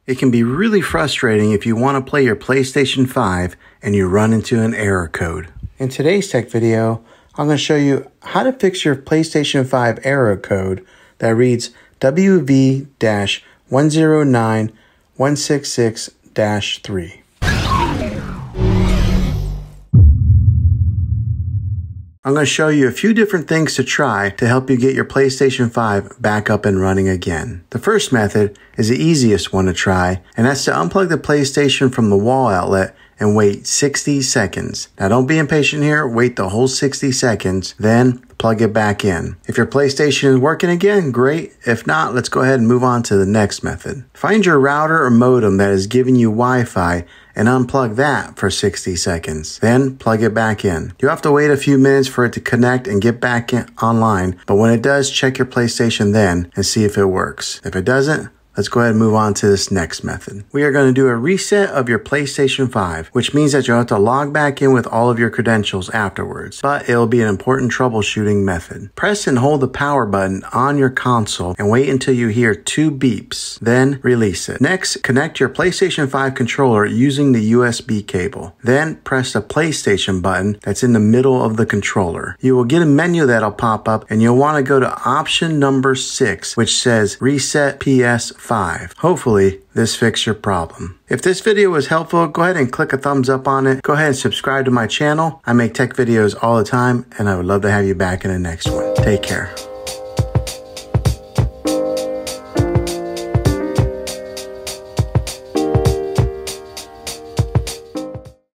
It can be really frustrating if you want to play your PlayStation 5 and you run into an error code. In today's tech video, I'm going to show you how to fix your PlayStation 5 error code that reads WV-109166-3. I'm going to show you a few different things to try to help you get your PlayStation 5 back up and running again. The first method is the easiest one to try, and that's to unplug the PlayStation from the wall outlet and wait 60 seconds. Now don't be impatient here, wait the whole 60 seconds, then plug it back in. If your PlayStation is working again, great. If not, let's go ahead and move on to the next method. Find your router or modem that is giving you Wi-Fi and unplug that for 60 seconds. Then plug it back in. You have to wait a few minutes for it to connect and get back online, but when it does, check your PlayStation then and see if it works. If it doesn't, let's go ahead and move on to this next method. We are going to do a reset of your PlayStation 5, which means that you'll have to log back in with all of your credentials afterwards, but it'll be an important troubleshooting method. Press and hold the power button on your console and wait until you hear 2 beeps, then release it. Next, connect your PlayStation 5 controller using the USB cable. Then press the PlayStation button that's in the middle of the controller. You will get a menu that'll pop up and you'll want to go to option number 6, which says Reset PS5. Hopefully, this fixed your problem. If this video was helpful, go ahead and click a thumbs up on it. Go ahead and subscribe to my channel. I make tech videos all the time, and I would love to have you back in the next one. Take care.